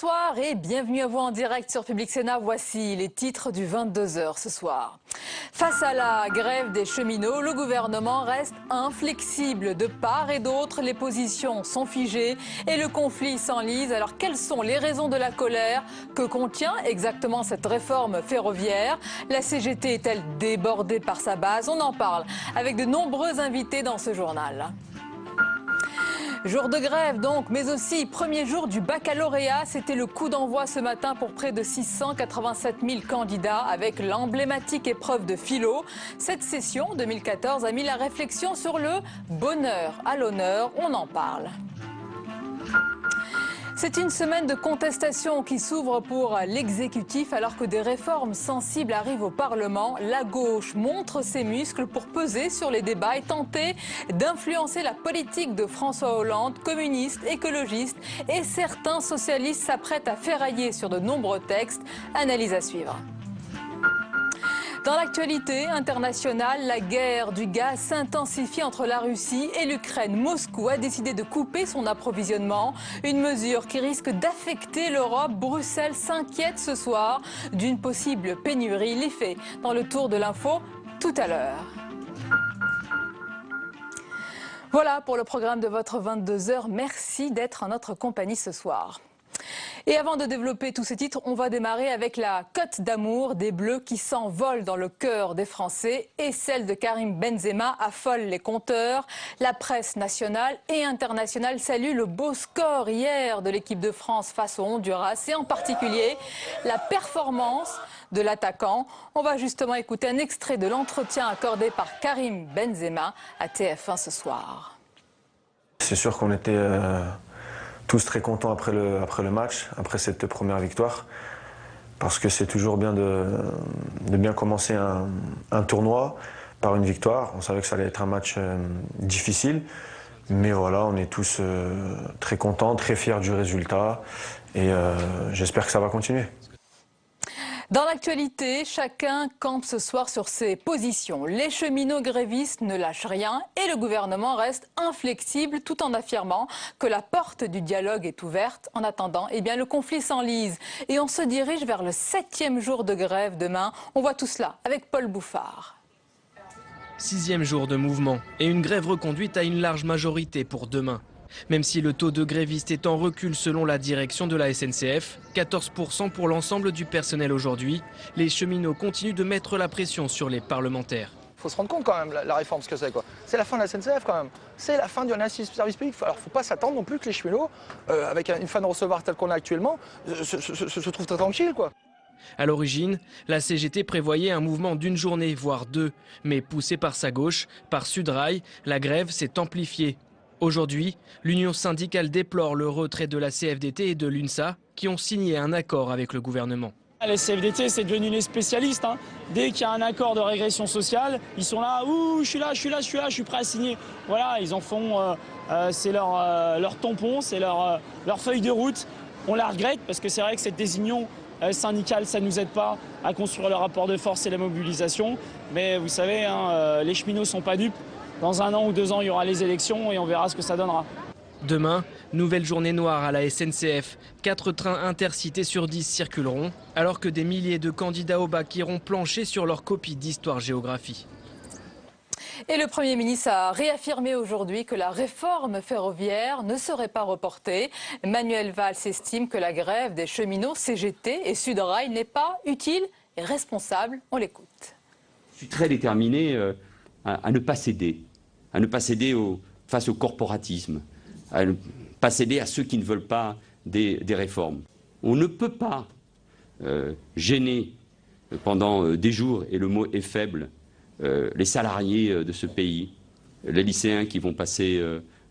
Bonsoir et bienvenue à vous en direct sur Public Sénat. Voici les titres du 22h ce soir. Face à la grève des cheminots, le gouvernement reste inflexible. De part et d'autre, les positions sont figées et le conflit s'enlise. Alors quelles sont les raisons de la colère? Que contient exactement cette réforme ferroviaire? La CGT est-elle débordée par sa base? On en parle avec de nombreux invités dans ce journal. Jour de grève donc, mais aussi premier jour du baccalauréat. C'était le coup d'envoi ce matin pour près de 687 000 candidats avec l'emblématique épreuve de philo. Cette session 2014 a mis la réflexion sur le bonheur à l'honneur. On en parle. C'est une semaine de contestation qui s'ouvre pour l'exécutif alors que des réformes sensibles arrivent au Parlement. La gauche montre ses muscles pour peser sur les débats et tenter d'influencer la politique de François Hollande, communiste, écologiste, et certains socialistes s'apprêtent à ferrailler sur de nombreux textes. Analyse à suivre. Dans l'actualité internationale, la guerre du gaz s'intensifie entre la Russie et l'Ukraine. Moscou a décidé de couper son approvisionnement, une mesure qui risque d'affecter l'Europe. Bruxelles s'inquiète ce soir d'une possible pénurie. Les faits dans le tour de l'info tout à l'heure. Voilà pour le programme de votre 22h. Merci d'être en notre compagnie ce soir. Et avant de développer tous ces titres, on va démarrer avec la cote d'amour des Bleus qui s'envole dans le cœur des Français et celle de Karim Benzema affole les compteurs. La presse nationale et internationale salue le beau score hier de l'équipe de France face au Honduras et en particulier la performance de l'attaquant. On va justement écouter un extrait de l'entretien accordé par Karim Benzema à TF1 ce soir. C'est sûr qu'on était tous très contents après le match, après cette première victoire, parce que c'est toujours bien de bien commencer un tournoi par une victoire. On savait que ça allait être un match difficile, mais voilà, on est tous très contents, très fiers du résultat, et j'espère que ça va continuer. Dans l'actualité, chacun campe ce soir sur ses positions. Les cheminots grévistes ne lâchent rien et le gouvernement reste inflexible tout en affirmant que la porte du dialogue est ouverte. En attendant, le conflit s'enlise et on se dirige vers le 7e jour de grève demain. On voit tout cela avec Paul Bouffard. 6e jour de mouvement et une grève reconduite à une large majorité pour demain. Même si le taux de grévistes est en recul selon la direction de la SNCF, 14% pour l'ensemble du personnel aujourd'hui, les cheminots continuent de mettre la pression sur les parlementaires. Il faut se rendre compte quand même, la réforme, ce que c'est, quoi. C'est la fin de la SNCF quand même. C'est la fin du service public. Alors il ne faut pas s'attendre non plus que les cheminots, avec une fin de recevoir telle qu'on a actuellement, se trouvent très tranquilles, quoi. À l'origine, la CGT prévoyait un mouvement d'une journée, voire deux. Mais poussé par sa gauche, par Sudrail, la grève s'est amplifiée. Aujourd'hui, l'Union syndicale déplore le retrait de la CFDT et de l'UNSA qui ont signé un accord avec le gouvernement. La CFDT, c'est devenu les spécialistes. Dès qu'il y a un accord de régression sociale, ils sont là, ouh, je suis prêt à signer. Voilà, ils en font, c'est leur tampon, c'est leur feuille de route. On la regrette parce que c'est vrai que cette désunion syndicale, ça ne nous aide pas à construire le rapport de force et la mobilisation. Mais vous savez, les cheminots ne sont pas dupes. Dans 1 an ou 2 ans, il y aura les élections et on verra ce que ça donnera. Demain, nouvelle journée noire à la SNCF. 4 trains intercités sur 10 circuleront, alors que des milliers de candidats au bac iront plancher sur leur copie d'histoire-géographie. Et le Premier ministre a réaffirmé aujourd'hui que la réforme ferroviaire ne serait pas reportée. Manuel Valls estime que la grève des cheminots CGT et Sudrail n'est pas utile et responsable. On l'écoute. Je suis très déterminé à ne pas céder. À ne pas céder face au corporatisme, à ne pas céder à ceux qui ne veulent pas des réformes. On ne peut pas gêner pendant des jours, et le mot est faible, les salariés de ce pays, les lycéens qui vont passer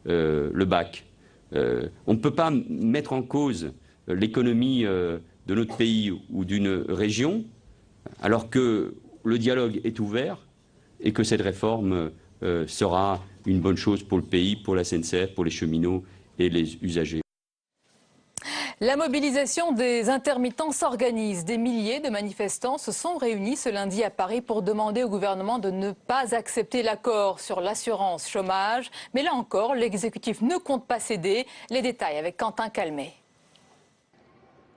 le bac. On ne peut pas mettre en cause l'économie de notre pays ou d'une région alors que le dialogue est ouvert et que cette réforme sera une bonne chose pour le pays, pour la SNCF, pour les cheminots et les usagers. La mobilisation des intermittents s'organise. Des milliers de manifestants se sont réunis ce lundi à Paris pour demander au gouvernement de ne pas accepter l'accord sur l'assurance chômage. Mais là encore, l'exécutif ne compte pas céder. Les détails avec Quentin Calmet.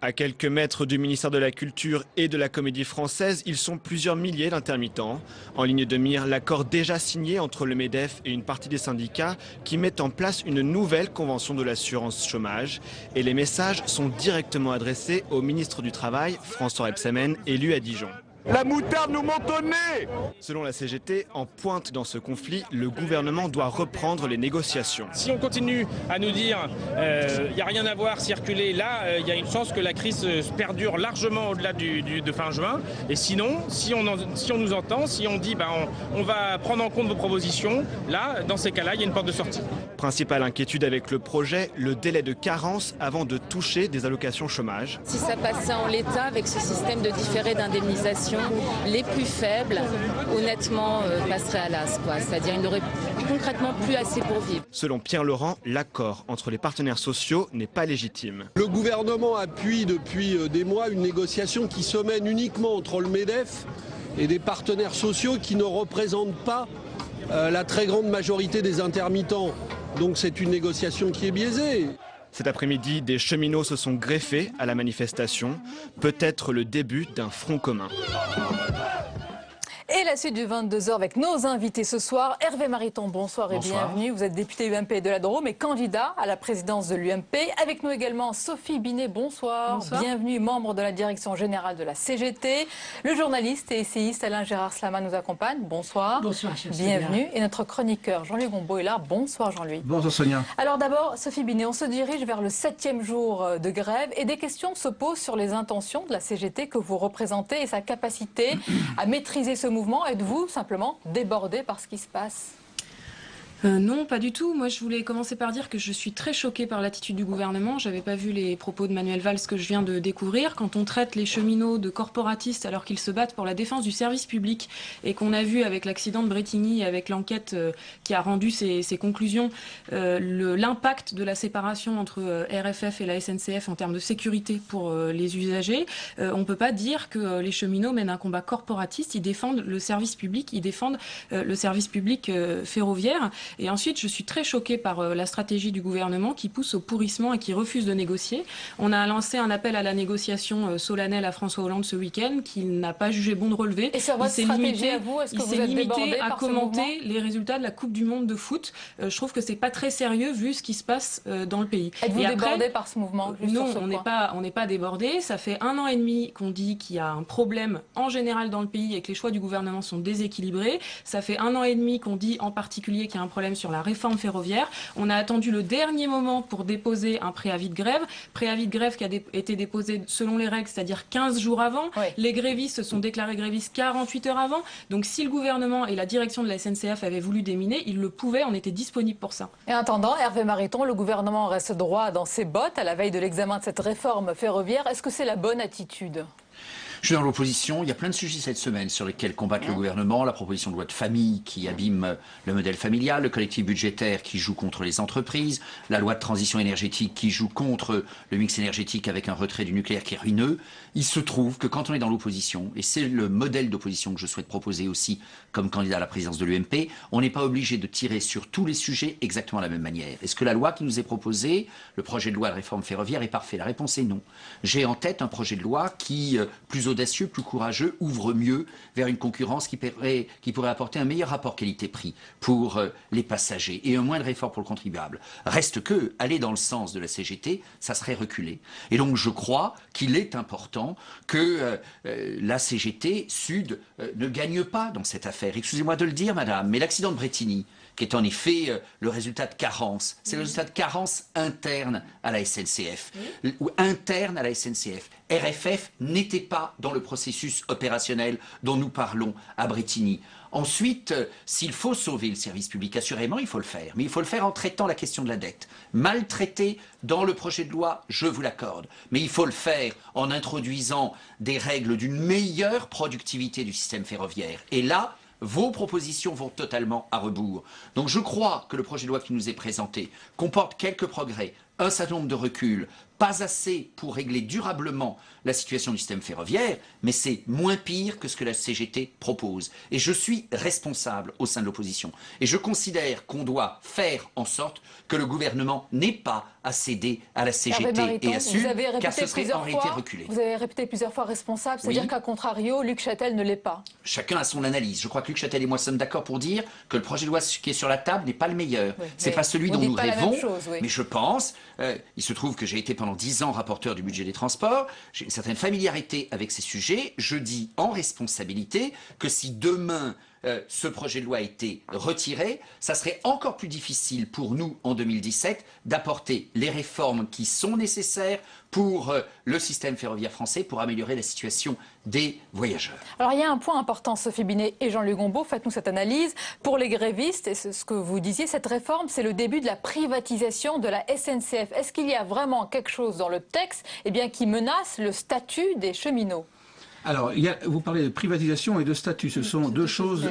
À quelques mètres du ministère de la Culture et de la Comédie Française, ils sont plusieurs milliers d'intermittents. En ligne de mire, l'accord déjà signé entre le MEDEF et une partie des syndicats qui met en place une nouvelle convention de l'assurance chômage. Et les messages sont directement adressés au ministre du Travail, François Rebsamen, élu à Dijon. La moutarde nous monte au nez! Selon la CGT, en pointe dans ce conflit, le gouvernement doit reprendre les négociations. Si on continue à nous dire il n'y a rien à voir, circuler, là, il y a une chance que la crise perdure largement au-delà de fin juin. Et sinon, si on nous entend, si on dit on va prendre en compte vos propositions, là, dans ces cas-là, il y a une porte de sortie. Principale inquiétude avec le projet, le délai de carence avant de toucher des allocations chômage. Si ça passait en l'état avec ce système de différé d'indemnisation, les plus faibles, honnêtement, passeraient à l'as, c'est-à-dire ils n'auraient concrètement plus assez pour vivre. Selon Pierre Laurent, l'accord entre les partenaires sociaux n'est pas légitime. Le gouvernement appuie depuis des mois une négociation qui se mène uniquement entre le MEDEF et des partenaires sociaux qui ne représentent pas la très grande majorité des intermittents. Donc c'est une négociation qui est biaisée. Cet après-midi, des cheminots se sont greffés à la manifestation. Peut-être le début d'un front commun. Et la suite du 22h avec nos invités ce soir. Hervé Mariton, bonsoir et bienvenue. Vous êtes député UMP de la Drôme et candidat à la présidence de l'UMP. Avec nous également Sophie Binet, bonsoir. Bienvenue, membre de la direction générale de la CGT. Le journaliste et essayiste Alain-Gérard Slama nous accompagne. Bonsoir. Bonsoir, chère bienvenue. Et notre chroniqueur Jean-Louis Gombault est là. Bonsoir Jean-Louis. Bonsoir Sonia. Alors d'abord, Sophie Binet, on se dirige vers le 7e jour de grève et des questions se posent sur les intentions de la CGT que vous représentez et sa capacité à maîtriser ce mouvement. Êtes-vous simplement débordé par ce qui se passe ? Non, pas du tout. Moi, je voulais commencer par dire que je suis très choquée par l'attitude du gouvernement. Je n'avais pas vu les propos de Manuel Valls que je viens de découvrir. Quand on traite les cheminots de corporatistes alors qu'ils se battent pour la défense du service public et qu'on a vu avec l'accident de Brétigny et avec l'enquête qui a rendu ses conclusions, l'impact de la séparation entre RFF et la SNCF en termes de sécurité pour les usagers, on ne peut pas dire que les cheminots mènent un combat corporatiste. Ils défendent le service public, ils défendent le service public ferroviaire. Et ensuite, je suis très choquée par la stratégie du gouvernement qui pousse au pourrissement et qui refuse de négocier. On a lancé un appel à la négociation solennelle à François Hollande ce week-end qu'il n'a pas jugé bon de relever. Et sur votre stratégie à vous, est-ce que vous êtes débordé à par commenter les résultats de la Coupe du Monde de foot. Je trouve que c'est pas très sérieux vu ce qui se passe dans le pays. Êtes-vous débordé par ce mouvement? Non, on n'est pas débordé. Ça fait 1 an et demi qu'on dit qu'il y a un problème en général dans le pays et que les choix du gouvernement sont déséquilibrés. Ça fait 1 an et demi qu'on dit en particulier qu'il y a un problème sur la réforme ferroviaire. On a attendu le dernier moment pour déposer un préavis de grève qui a été déposé selon les règles, c'est-à-dire 15 jours avant. Oui. Les grévistes se sont déclarés grévistes 48 heures avant. Donc si le gouvernement et la direction de la SNCF avaient voulu déminer, ils le pouvaient, on était disponible pour ça. Et en attendant, Hervé Mariton, le gouvernement reste droit dans ses bottes à la veille de l'examen de cette réforme ferroviaire. Est-ce que c'est la bonne attitude ? Je suis dans l'opposition. Il y a plein de sujets cette semaine sur lesquels combattre le gouvernement. La proposition de loi de famille qui abîme le modèle familial, le collectif budgétaire qui joue contre les entreprises, la loi de transition énergétique qui joue contre le mix énergétique avec un retrait du nucléaire qui est ruineux. Il se trouve que quand on est dans l'opposition, et c'est le modèle d'opposition que je souhaite proposer aussi comme candidat à la présidence de l'UMP, on n'est pas obligé de tirer sur tous les sujets exactement de la même manière. Est-ce que la loi qui nous est proposée, le projet de loi de réforme ferroviaire, est parfait? La réponse est non. J'ai en tête un projet de loi qui, plus audacieux, plus courageux, ouvre mieux vers une concurrence qui pourrait apporter un meilleur rapport qualité-prix pour les passagers et un moindre effort pour le contribuable. Reste que, aller dans le sens de la CGT, ça serait reculer. Et donc je crois qu'il est important que la CGT Sud ne gagne pas dans cette affaire. Excusez-moi de le dire, madame, mais l'accident de Brétigny, qui est en effet le résultat de carence. C'est le résultat de carence interne à la SNCF, ou interne à la SNCF. RFF n'était pas dans le processus opérationnel dont nous parlons à Brétigny. Ensuite, s'il faut sauver le service public, assurément, il faut le faire. Mais il faut le faire en traitant la question de la dette. Mal traité dans le projet de loi, je vous l'accorde. Mais il faut le faire en introduisant des règles d'une meilleure productivité du système ferroviaire. Et là, vos propositions vont totalement à rebours. Donc je crois que le projet de loi qui nous est présenté comporte quelques progrès, un certain nombre de reculs, pas assez pour régler durablement la situation du système ferroviaire, mais c'est moins pire que ce que la CGT propose. Et je suis responsable au sein de l'opposition. Et je considère qu'on doit faire en sorte que le gouvernement n'ait pas à céder à la CGT et à SUD, car ce serait en réalité reculer. Vous avez répété plusieurs fois responsable, c'est-à-dire qu'à contrario, Luc Châtel ne l'est pas. Chacun a son analyse. Je crois que Luc Châtel et moi sommes d'accord pour dire que le projet de loi qui est sur la table n'est pas le meilleur. Oui, c'est pas celui dont nous rêvons, mais je pense, il se trouve que j'ai été pendant 10 ans rapporteur du budget des transports, j'ai une certaine familiarité avec ces sujets. Je dis en responsabilité que si demain ce projet de loi a été retiré, ça serait encore plus difficile pour nous en 2017 d'apporter les réformes qui sont nécessaires pour le système ferroviaire français, pour améliorer la situation des voyageurs. Alors il y a un point important, Sophie Binet et Jean-Luc Gombault, faites-nous cette analyse. Pour les grévistes, et c'est ce que vous disiez, cette réforme, c'est le début de la privatisation de la SNCF. Est-ce qu'il y a vraiment quelque chose dans le texte qui menace le statut des cheminots ? Alors, vous parlez de privatisation et de statut, ce sont deux choses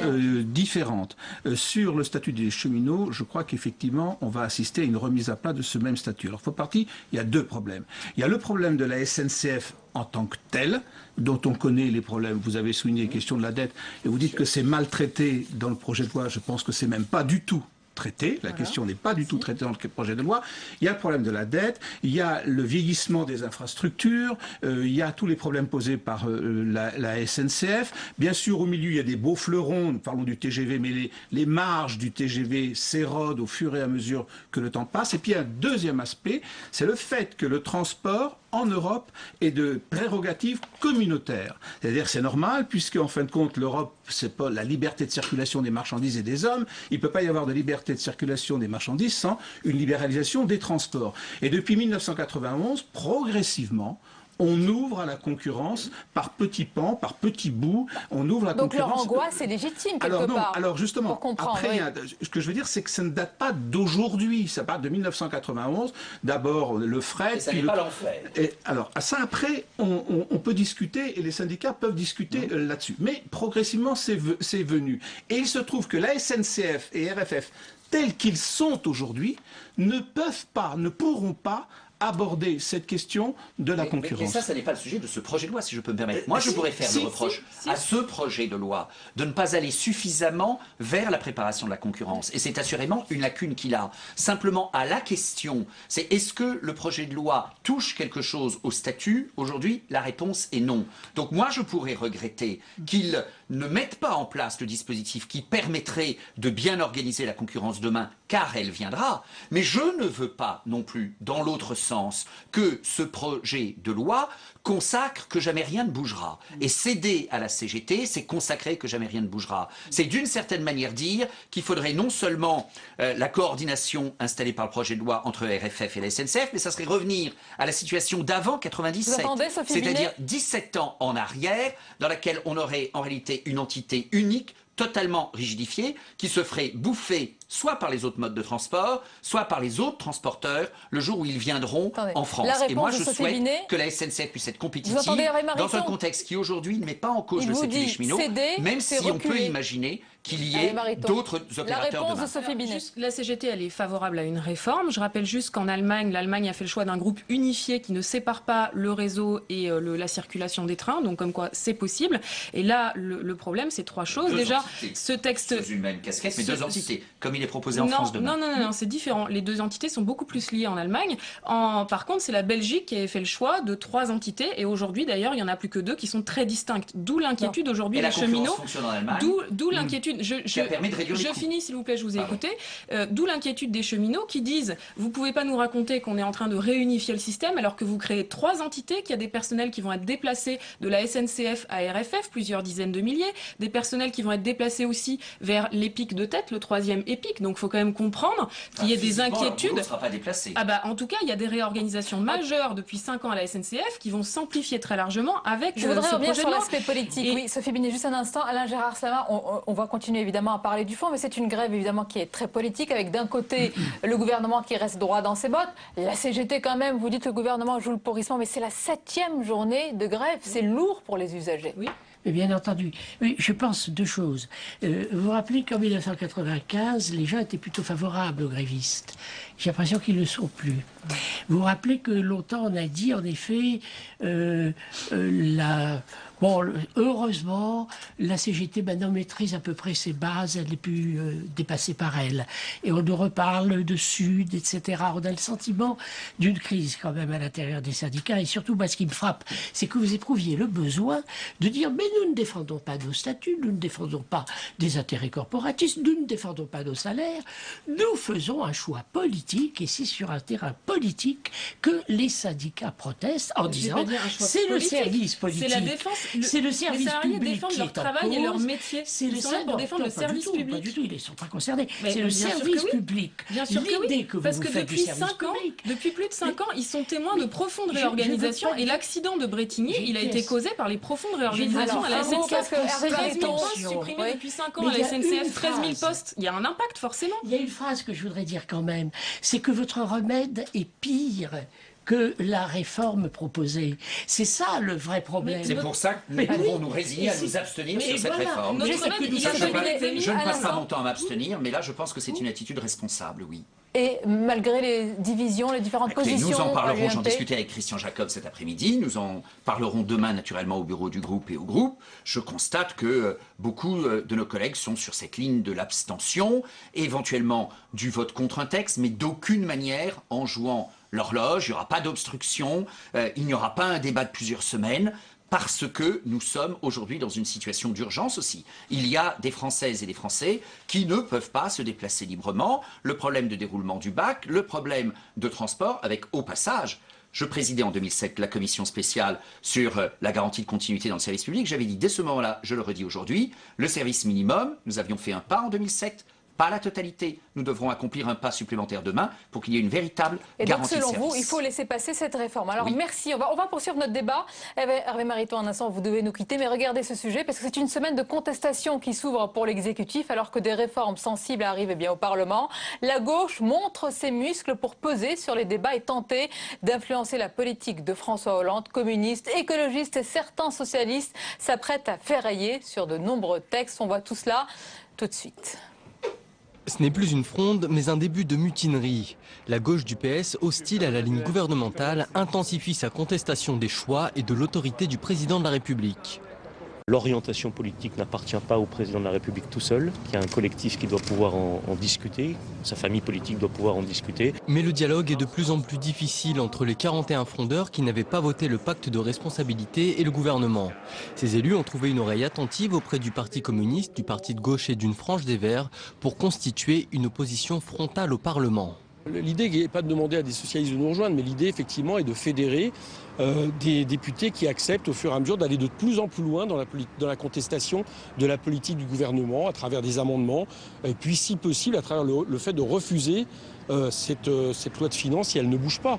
différentes. Sur le statut des cheminots, je crois qu'effectivement, on va assister à une remise à plat de ce même statut. Alors, il y a deux problèmes. Il y a le problème de la SNCF en tant que telle, dont on connaît les problèmes. Vous avez souligné les questions de la dette, et vous dites que c'est maltraité dans le projet de loi. Je pense que c'est même pas du tout traité. La question n'est pas du tout traitée dans le projet de loi. Il y a le problème de la dette, il y a le vieillissement des infrastructures, il y a tous les problèmes posés par la SNCF. Bien sûr, au milieu, il y a des beaux fleurons, nous parlons du TGV, mais les marges du TGV s'érodent au fur et à mesure que le temps passe. Et puis, il y a un deuxième aspect, c'est le fait que le transport en Europe est de prérogatives communautaires. C'est-à-dire c'est normal, puisque en fin de compte, l'Europe, c'est pas la liberté de circulation des marchandises et des hommes. Il ne peut pas y avoir de liberté de circulation des marchandises sans une libéralisation des transports. Et depuis 1991, progressivement, on ouvre à la concurrence par petits pans, par petits bouts. On ouvre la concurrence. Donc leur angoisse est légitime quelque part. Alors justement, après, ce que je veux dire, c'est que ça ne date pas d'aujourd'hui. Ça part de 1991. D'abord le fret. Et ça n'est pas l'enfer. Alors ça après, on peut discuter et les syndicats peuvent discuter là-dessus. Mais progressivement, c'est venu. Et il se trouve que la SNCF et RFF, tels qu'ils sont aujourd'hui, ne pourront pas aborder cette question de la concurrence. Mais ça n'est pas le sujet de ce projet de loi, si je peux me permettre. Moi, je pourrais faire le reproche à ce projet de loi de ne pas aller suffisamment vers la préparation de la concurrence. Et c'est assurément une lacune qu'il a. Simplement, à la question, c'est est-ce que le projet de loi touche quelque chose au statut? Aujourd'hui, la réponse est non. Donc moi, je pourrais regretter qu'il ne mette pas en place le dispositif qui permettrait de bien organiser la concurrence demain, car elle viendra. Mais je ne veux pas non plus, dans l'autre sens, que ce projet de loi consacre que jamais rien ne bougera. Et céder à la CGT, c'est consacrer que jamais rien ne bougera. C'est d'une certaine manière dire qu'il faudrait non seulement la coordination installée par le projet de loi entre RFF et la SNCF, mais ça serait revenir à la situation d'avant 97. C'est-à-dire 17 ans en arrière, dans laquelle on aurait en réalité une entité unique, totalement rigidifiée, qui se ferait bouffer soit par les autres modes de transport, soit par les autres transporteurs, le jour où ils viendront en France. Et moi, je souhaite que la SNCF puisse être compétitive dans un contexte qui, aujourd'hui, ne met pas en cause le statut des cheminots, même si on peut imaginer qu'il y ait d'autres opérateurs demain. La CGT, elle est favorable à une réforme. Je rappelle juste qu'en Allemagne, l'Allemagne a fait le choix d'un groupe unifié qui ne sépare pas le réseau et la circulation des trains, donc comme quoi c'est possible. Et là, le problème, c'est trois choses. Déjà, ce texte... Sous une même casquette, mais deux entités, comme il est proposé en France demain. Non, c'est différent. Les deux entités sont beaucoup plus liées en Allemagne. Par contre, c'est la Belgique qui a fait le choix de 3 entités. Et aujourd'hui, d'ailleurs, il n'y en a plus que 2 qui sont très distinctes. D'où l'inquiétude aujourd'hui des cheminots. D'où l'inquiétude. Je finis, s'il vous plaît, je vous ai écouté. D'où l'inquiétude des cheminots qui disent vous ne pouvez pas nous raconter qu'on est en train de réunifier le système alors que vous créez 3 entités, qu'il y a des personnels qui vont être déplacés de la SNCF à RFF, plusieurs dizaines de milliers, des personnels qui vont être déplacés aussi vers l'EPIC de tête, le 3e EPIC. Donc il faut quand même comprendre qu'il y ait des inquiétudes. Ne sera pas déplacé. En tout cas, il y a des réorganisations majeures depuis 5 ans à la SNCF qui vont s'amplifier très largement avec ce projet de loi. Je voudrais revenir sur l'aspect politique. Oui, Sophie Binet, juste un instant. Alain Gérard Sama, on va continuer évidemment à parler du fond, mais c'est une grève évidemment qui est très politique, avec d'un côté le gouvernement qui reste droit dans ses bottes, la CGT quand même, vous dites le gouvernement joue le pourrissement, mais c'est la 7e journée de grève, c'est lourd pour les usagers. Oui. Mais bien entendu. Oui, je pense deux choses. Vous vous rappelez qu'en 1995, les gens étaient plutôt favorables aux grévistes. J'ai l'impression qu'ils ne le sont plus. Vous vous rappelez que longtemps on a dit, en effet, bon, heureusement, la CGT maintenant maîtrise à peu près ses bases, elle n'est plus dépassée par elle. Et on nous reparle de Sud, etc. On a le sentiment d'une crise quand même à l'intérieur des syndicats. Et surtout, moi, ce qui me frappe, c'est que vous éprouviez le besoin de dire, mais nous ne défendons pas nos statuts, nous ne défendons pas des intérêts corporatistes, nous ne défendons pas nos salaires, nous faisons un choix politique, et c'est sur un terrain politique que les syndicats protestent en disant, c'est le service politique. C'est la défense. C'est le service public défendent leur travail et leur métier. Ils sont là pour défendre le service public. Pas du tout, ils ne sont pas concernés. C'est le service public. Bien sûr que oui, parce que depuis plus de 5 ans, ils sont témoins de profondes réorganisations et l'accident de Bretigny, il a été causé par les profondes réorganisations à la SNCF. 13 000 postes supprimés depuis 5 ans à la SNCF, 13 000 postes, il y a un impact forcément. Il y a une phrase que je voudrais dire quand même, c'est que votre remède est pire que la réforme proposée. C'est ça le vrai problème. C'est pour ça que nous pouvons nous résigner à nous abstenir sur cette réforme. Je ne passe pas mon temps à m'abstenir, mais là je pense que c'est une attitude responsable, oui. Et malgré les divisions, les différentes positions... Nous en parlerons, j'en discutais avec Christian Jacob cet après-midi, nous en parlerons demain naturellement au bureau du groupe et au groupe. Je constate que beaucoup de nos collègues sont sur cette ligne de l'abstention, éventuellement du vote contre un texte, mais d'aucune manière en jouant l'horloge, il n'y aura pas d'obstruction, il n'y aura pas un débat de plusieurs semaines, parce que nous sommes aujourd'hui dans une situation d'urgence aussi. Il y a des Françaises et des Français qui ne peuvent pas se déplacer librement, le problème de déroulement du bac, le problème de transport, avec au passage, je présidais en 2007 la commission spéciale sur la garantie de continuité dans le service public, j'avais dit dès ce moment-là, je le redis aujourd'hui, le service minimum, nous avions fait un pas en 2007, pas la totalité. Nous devrons accomplir un pas supplémentaire demain pour qu'il y ait une véritable garantie de service. Et donc, selon vous, il faut laisser passer cette réforme. Alors, merci. On va poursuivre notre débat. Hervé Mariton, un instant, vous devez nous quitter, mais regardez ce sujet, parce que c'est une semaine de contestation qui s'ouvre pour l'exécutif, alors que des réformes sensibles arrivent au Parlement. La gauche montre ses muscles pour peser sur les débats et tenter d'influencer la politique de François Hollande. Communistes, écologistes et certains socialistes s'apprêtent à ferrailler sur de nombreux textes. On voit tout cela tout de suite. Ce n'est plus une fronde, mais un début de mutinerie. La gauche du PS, hostile à la ligne gouvernementale, intensifie sa contestation des choix et de l'autorité du président de la République. L'orientation politique n'appartient pas au président de la République tout seul. Il y a un collectif qui doit pouvoir en discuter, sa famille politique doit pouvoir en discuter. Mais le dialogue est de plus en plus difficile entre les 41 frondeurs qui n'avaient pas voté le pacte de responsabilité et le gouvernement. Ces élus ont trouvé une oreille attentive auprès du Parti communiste, du Parti de gauche et d'une frange des Verts pour constituer une opposition frontale au Parlement. L'idée n'est pas de demander à des socialistes de nous rejoindre, mais l'idée effectivement est de fédérer des députés qui acceptent au fur et à mesure d'aller de plus en plus loin dans la contestation de la politique du gouvernement à travers des amendements, et puis si possible à travers le fait de refuser cette loi de finances si elle ne bouge pas.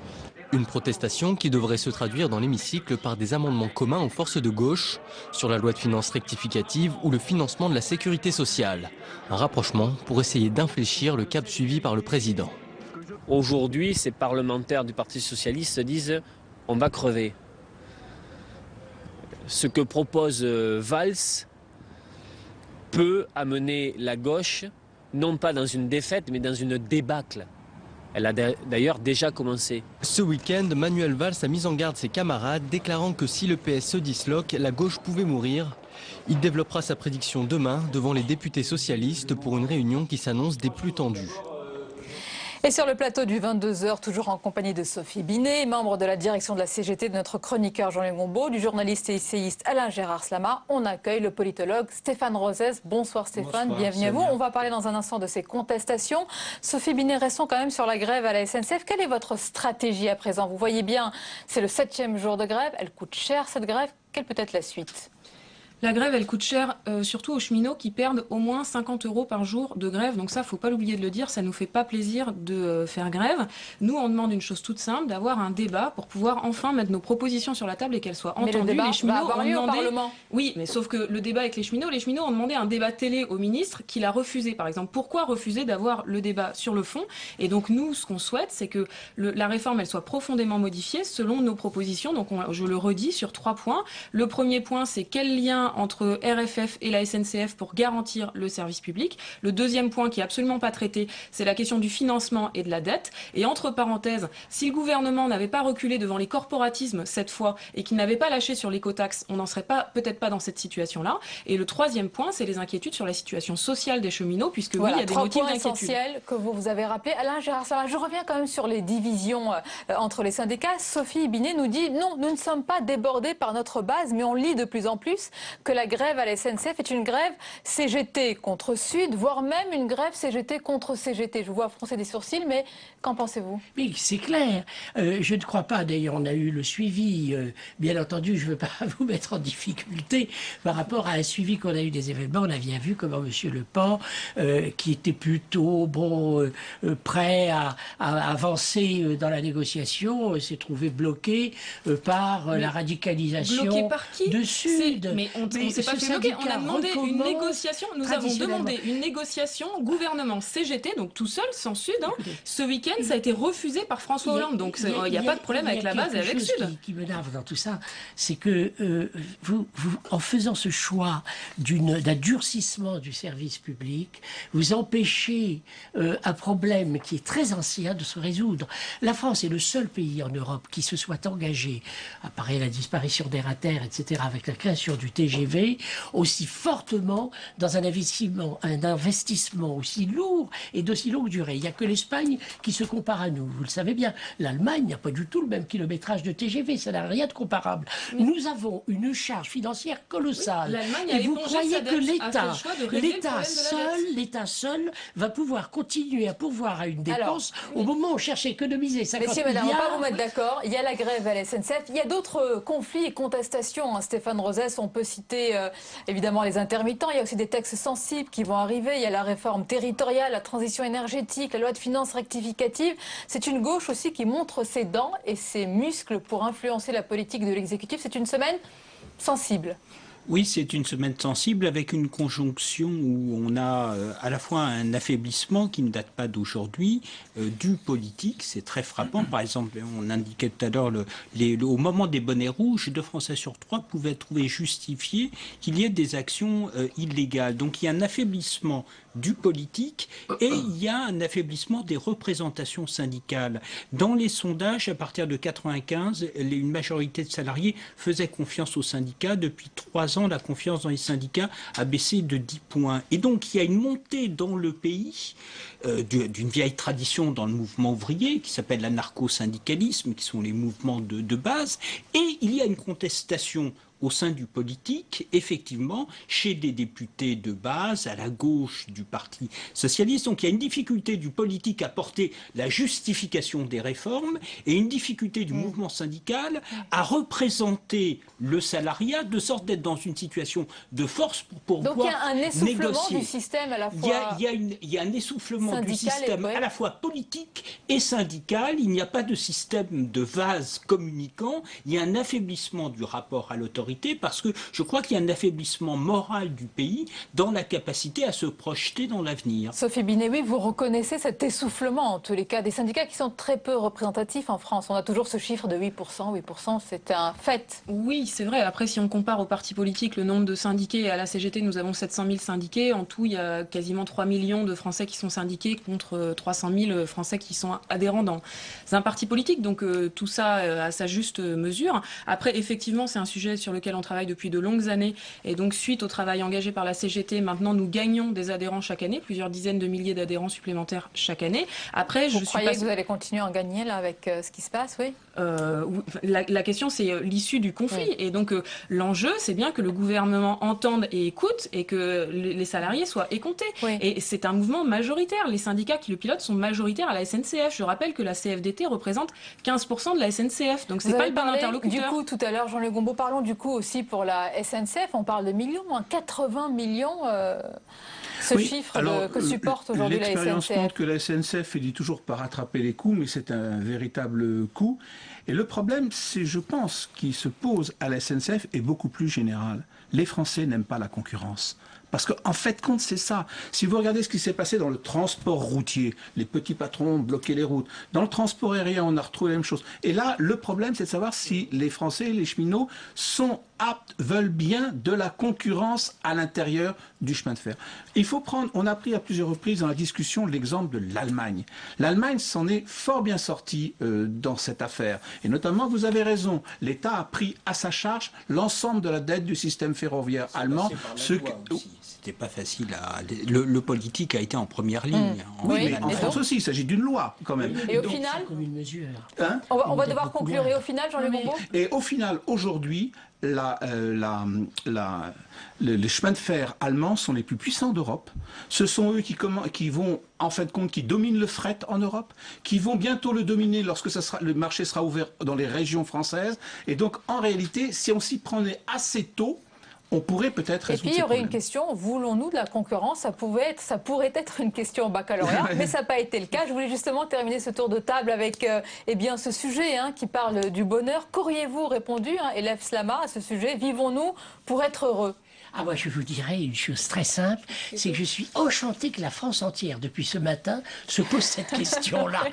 Une protestation qui devrait se traduire dans l'hémicycle par des amendements communs aux forces de gauche sur la loi de finances rectificative ou le financement de la sécurité sociale. Un rapprochement pour essayer d'infléchir le cap suivi par le président. Aujourd'hui, ces parlementaires du Parti socialiste se disent « on va crever ». Ce que propose Valls peut amener la gauche, non pas dans une défaite, mais dans une débâcle. Elle a d'ailleurs déjà commencé. Ce week-end, Manuel Valls a mis en garde ses camarades, déclarant que si le PS se disloque, la gauche pouvait mourir. Il développera sa prédiction demain devant les députés socialistes pour une réunion qui s'annonce des plus tendues. Et sur le plateau du 22h, toujours en compagnie de Sophie Binet, membre de la direction de la CGT, de notre chroniqueur Jean-Luc Gombaud, du journaliste et essayiste Alain-Gérard Slama, on accueille le politologue Stéphane Rosès. Bonsoir Stéphane, bonsoir, bienvenue à vous. On va parler dans un instant de ces contestations. Sophie Binet, restons quand même sur la grève à la SNCF. Quelle est votre stratégie à présent? Vous voyez bien, c'est le 7e jour de grève, elle coûte cher cette grève. Quelle peut être la suite? La grève, elle coûte cher, surtout aux cheminots qui perdent au moins 50 € par jour de grève. Donc ça, faut pas l'oublier de le dire, ça nous fait pas plaisir de faire grève. Nous, on demande une chose toute simple, d'avoir un débat pour pouvoir enfin mettre nos propositions sur la table et qu'elles soient entendues. Mais le débat les cheminots va avoir lieu au Parlement. Oui, mais sauf que le débat avec les cheminots ont demandé un débat télé au ministre qu'il a refusé. Par exemple, pourquoi refuser d'avoir le débat sur le fond? Et donc nous, ce qu'on souhaite, c'est que la réforme, elle soit profondément modifiée selon nos propositions. Donc je le redis sur 3 points. Le premier point, c'est quel lien entre RFF et la SNCF pour garantir le service public. Le deuxième point qui est absolument pas traité, c'est la question du financement et de la dette. Et entre parenthèses, si le gouvernement n'avait pas reculé devant les corporatismes cette fois et qu'il n'avait pas lâché sur l'écotaxe, on n'en serait peut-être pas dans cette situation-là. Et le troisième point, c'est les inquiétudes sur la situation sociale des cheminots, puisque voilà, oui, il y a des motifs d'inquiétude. essentiels que vous avez rappelés. Alain Gérard Sarlat, je reviens quand même sur les divisions entre les syndicats. Sophie Binet nous dit non, nous ne sommes pas débordés par notre base, mais on lit de plus en plus que la grève à la SNCF est une grève CGT contre Sud, voire même une grève CGT contre CGT. Je vous vois froncer des sourcils, mais qu'en pensez-vous? Oui, c'est clair. Je ne crois pas, d'ailleurs, on a eu le suivi. Bien entendu, je ne veux pas vous mettre en difficulté par rapport à un suivi qu'on a eu des événements. On a bien vu comment M. Le Pen, qui était plutôt prêt à avancer dans la négociation, s'est trouvé bloqué par la radicalisation. Bloqué par qui de Sud. Mais on ne s'est pas fait bloquer. On a demandé une négociation. Nous avons demandé une négociation gouvernement CGT, donc tout seul, sans Sud. Ce week-end, ça a été refusé par François Hollande. Donc il n'y a pas de problème avec la base et avec Sud. Qui m'énerve dans tout ça, c'est que vous, en faisant ce choix d'un durcissement du service public, vous empêchez un problème qui est très ancien de se résoudre. La France est le seul pays en Europe qui se soit engagé, après la disparition des ratères, etc., avec la création du TGV, aussi fortement dans un investissement aussi lourd et d'aussi longue durée. Il n'y a que l'Espagne qui se compare à nous. Vous le savez bien, l'Allemagne n'a pas du tout le même kilométrage de TGV, ça n'a rien de comparable. Nous avons une charge financière colossale. Oui, et vous croyez que l'État seul va pouvoir continuer à pourvoir à une dépense au moment où on cherche à économiser 50 milliards. Messieurs, madame, on va pas vous mettre d'accord. Il y a la grève à la SNCF. Il y a d'autres conflits et contestations. Stéphane Rosès, on peut citer évidemment les intermittents. Il y a aussi des textes sensibles qui vont arriver. Il y a la réforme territoriale, la transition énergétique, la loi de finances rectificative. C'est une gauche aussi qui montre ses dents et ses muscles pour influencer la politique de l'exécutif. C'est une semaine sensible. Oui, c'est une semaine sensible avec une conjonction où on a à la fois un affaiblissement qui ne date pas d'aujourd'hui, du politique, c'est très frappant. Par exemple, on indiquait tout à l'heure, au moment des bonnets rouges, 2 Français sur 3 pouvaient trouver justifié qu'il y ait des actions illégales. Donc il y a un affaiblissement du politique et il y a un affaiblissement des représentations syndicales. Dans les sondages, à partir de 1995, une majorité de salariés faisaient confiance aux syndicats. Depuis 3 ans, la confiance dans les syndicats a baissé de 10 points. Et donc, il y a une montée dans le pays d'une vieille tradition dans le mouvement ouvrier qui s'appelle l'anarcho-syndicalisme, qui sont les mouvements de base. Et il y a une contestation au sein du politique, effectivement, chez des députés de base, à la gauche du Parti socialiste. Donc il y a une difficulté du politique à porter la justification des réformes et une difficulté du mouvement syndical à représenter le salariat de sorte d'être dans une situation de force pour pouvoir négocier. Donc il y a un essoufflement du système à la fois. Il y a un essoufflement du système à la fois politique et syndical. Il n'y a pas de système de vase communicant. Il y a un affaiblissement du rapport à l'autorité parce que je crois qu'il y a un affaiblissement moral du pays dans la capacité à se projeter dans l'avenir. Sophie Binet, oui, vous reconnaissez cet essoufflement, en tous les cas, des syndicats qui sont très peu représentatifs en France. On a toujours ce chiffre de 8%, c'est un fait. Oui, c'est vrai. Après, si on compare aux partis politiques le nombre de syndiqués, à la CGT, nous avons 700 000 syndiqués. En tout, il y a quasiment 3 millions de Français qui sont syndiqués contre 300 000 Français qui sont adhérents dans un parti politique. Donc tout ça à sa juste mesure. Après, effectivement, c'est un sujet sur lequel on travaille depuis de longues années. Et donc, suite au travail engagé par la CGT, maintenant, nous gagnons des adhérents chaque année, plusieurs dizaines de milliers d'adhérents supplémentaires chaque année. Après, vous croyez que vous allez continuer à en gagner là avec ce qui se passe, oui? La question, c'est l'issue du conflit. Oui. Et donc, l'enjeu, c'est bien que le gouvernement entende et écoute et que les salariés soient écoutés. Oui. Et c'est un mouvement majoritaire. Les syndicats qui le pilotent sont majoritaires à la SNCF. Je rappelle que la CFDT représente 15% de la SNCF. Donc, c'est pas le bon interlocuteur. Du coup, tout à l'heure, Jean-Luc Gombault, parlons du coup aussi pour la SNCF. On parle de millions, 80 millions. Ce chiffre que supporte aujourd'hui la SNCF. L'expérience montre que la SNCF finit toujours par rattraper les coûts, mais c'est un véritable coût. Et le problème, c'est, je pense, qui se pose à la SNCF est beaucoup plus général. les Français n'aiment pas la concurrence. Parce qu'en fait, compte, c'est ça. Si vous regardez ce qui s'est passé dans le transport routier, les petits patrons ont bloqué les routes. Dans le transport aérien, on a retrouvé la même chose. Et là, le problème, c'est de savoir si les Français, les cheminots, sont aptes, veulent bien de la concurrence à l'intérieur du chemin de fer. Il faut prendre, on a pris à plusieurs reprises dans la discussion l'exemple de l'Allemagne. L'Allemagne s'en est fort bien sortie dans cette affaire. Et notamment, vous avez raison, l'État a pris à sa charge l'ensemble de la dette du système ferroviaire allemand. C'était pas facile le politique a été en première ligne. Oui, mais en France aussi, il s'agit d'une loi quand même. Et au final, comme une mesure. Hein, on va devoir conclure. Et au final, Jean-Luc Bombaud ? Et au final, aujourd'hui, les chemins de fer allemands sont les plus puissants d'Europe. Ce sont eux qui vont, en fin de compte, qui dominent le fret en Europe, qui vont bientôt le dominer lorsque le marché sera ouvert dans les régions françaises. Et donc, en réalité, si on s'y prenait assez tôt, on pourrait peut-être résoudre. Et puis il y aurait une question, voulons-nous de la concurrence? Ça pourrait être une question au baccalauréat, mais ça n'a pas été le cas. Je voulais justement terminer ce tour de table avec eh bien, ce sujet qui parle du bonheur. Qu'auriez-vous répondu, Elif Slama, à ce sujet? Vivons-nous pour être heureux? Ah, moi, je vous dirais une chose très simple, c'est que je suis enchanté que la France entière, depuis ce matin, se pose cette question-là.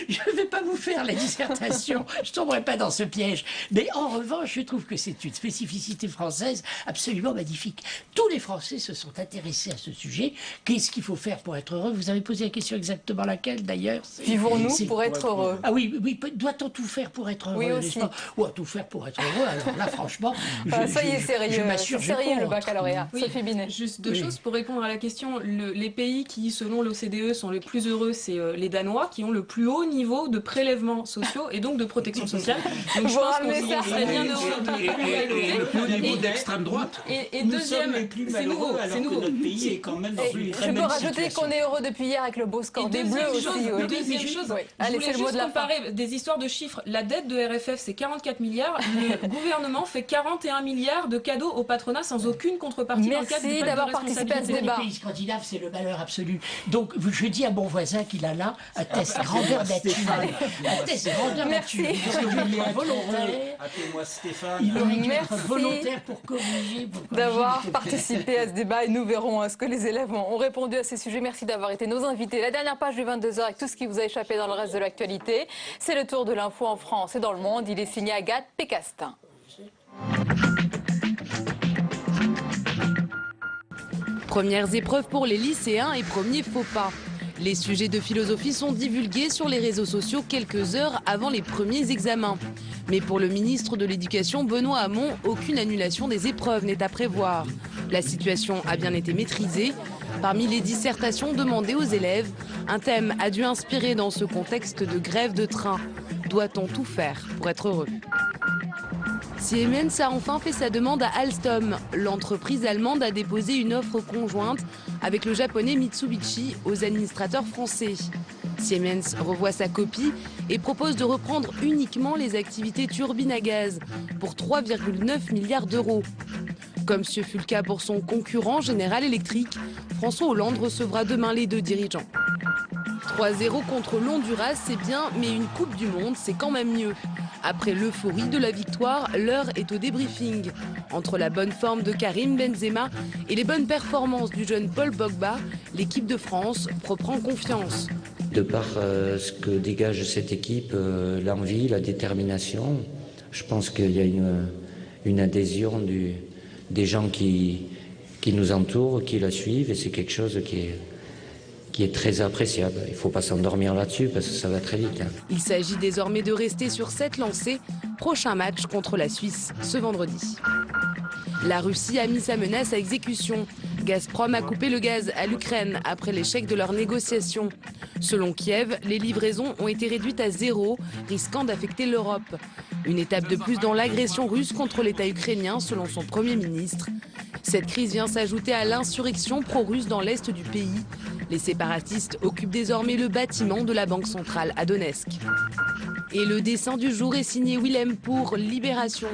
Je ne vais pas vous faire la dissertation, je ne tomberai pas dans ce piège. Mais en revanche, je trouve que c'est une spécificité française absolument magnifique. Tous les Français se sont intéressés à ce sujet. Qu'est-ce qu'il faut faire pour être heureux? Vous avez posé la question exactement laquelle, d'ailleurs? Vivons-nous pour être heureux? Ah oui, doit-on tout faire pour être heureux? Oui, aussi. Ou tout faire pour être heureux? Alors là, franchement, soyez sérieux, je m'assure, le baccalauréat. Oui, Sophie Binet. Juste deux choses pour répondre à la question. Les pays qui, selon l'OCDE, sont les plus heureux, c'est les Danois, qui ont le plus haut niveau de prélèvements sociaux et donc de protection sociale. Donc je pense qu'on serait bien heureux de et le plus haut niveau d'extrême droite. Et deuxième, c'est nouveau. Notre pays est quand même dans une très Je peux belle rajouter situation. qu'on est heureux depuis hier avec le beau score des Bleus aussi. Deuxième chose, allez, c'est le mot de la fin. comparer des histoires de chiffres. La dette de RFF, c'est 44 milliards. Le gouvernement fait 41 milliards de cadeaux au patronat sans aucune contrepartie. Merci d'avoir participé à ce débat. Les pays scandinaves, c'est le malheur absolu. Donc, je dis à mon voisin qu'il a là un test grandeur nature. Un test grandeur nature. Il est volontaire. Appelez-moi Stéphane. Il aurait dû être volontaire pour corriger. D'avoir participé à ce débat et nous verrons ce que les élèves ont répondu à ces sujets. Merci d'avoir été nos invités. La dernière page du 22h avec tout ce qui vous a échappé dans le reste de l'actualité. C'est le tour de l'info en France et dans le monde. Il est signé Agathe Pécastin. Premières épreuves pour les lycéens et premiers faux pas. Les sujets de philosophie sont divulgués sur les réseaux sociaux quelques heures avant les premiers examens. Mais pour le ministre de l'Éducation, Benoît Hamon, aucune annulation des épreuves n'est à prévoir. La situation a bien été maîtrisée. Parmi les dissertations demandées aux élèves, un thème a dû inspirer dans ce contexte de grève de train. Doit-on tout faire pour être heureux ? Siemens a enfin fait sa demande à Alstom. L'entreprise allemande a déposé une offre conjointe avec le japonais Mitsubishi aux administrateurs français. Siemens revoit sa copie et propose de reprendre uniquement les activités turbines à gaz pour 3,9 milliards d'euros. Comme ce fut le cas pour son concurrent General Electric, François Hollande recevra demain les deux dirigeants. 3-0 contre l'Honduras, c'est bien, mais une Coupe du Monde, c'est quand même mieux. Après l'euphorie de la victoire, l'heure est au débriefing. Entre la bonne forme de Karim Benzema et les bonnes performances du jeune Paul Pogba, l'équipe de France reprend confiance. De par ce que dégage cette équipe, l'envie, la détermination, je pense qu'il y a une adhésion des gens qui nous entourent, qui la suivent, et c'est quelque chose qui est très appréciable. Il ne faut pas s'endormir là-dessus parce que ça va très vite. Il s'agit désormais de rester sur cette lancée. Prochain match contre la Suisse ce vendredi. La Russie a mis sa menace à exécution. Gazprom a coupé le gaz à l'Ukraine après l'échec de leurs négociations. Selon Kiev, les livraisons ont été réduites à 0, risquant d'affecter l'Europe. Une étape de plus dans l'agression russe contre l'État ukrainien, selon son Premier ministre. Cette crise vient s'ajouter à l'insurrection pro-russe dans l'est du pays. Les séparatistes occupent désormais le bâtiment de la Banque centrale à Donetsk. Et le dessin du jour est signé Willem pour Libération.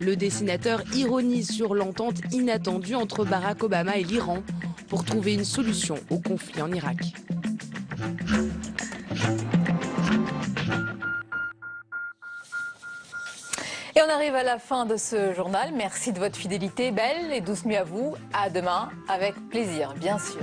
Le dessinateur ironise sur l'entente inattendue entre Barack Obama et l'Iran pour trouver une solution au conflit en Irak. Et on arrive à la fin de ce journal. Merci de votre fidélité. Belle et douce nuit à vous. À demain, avec plaisir, bien sûr.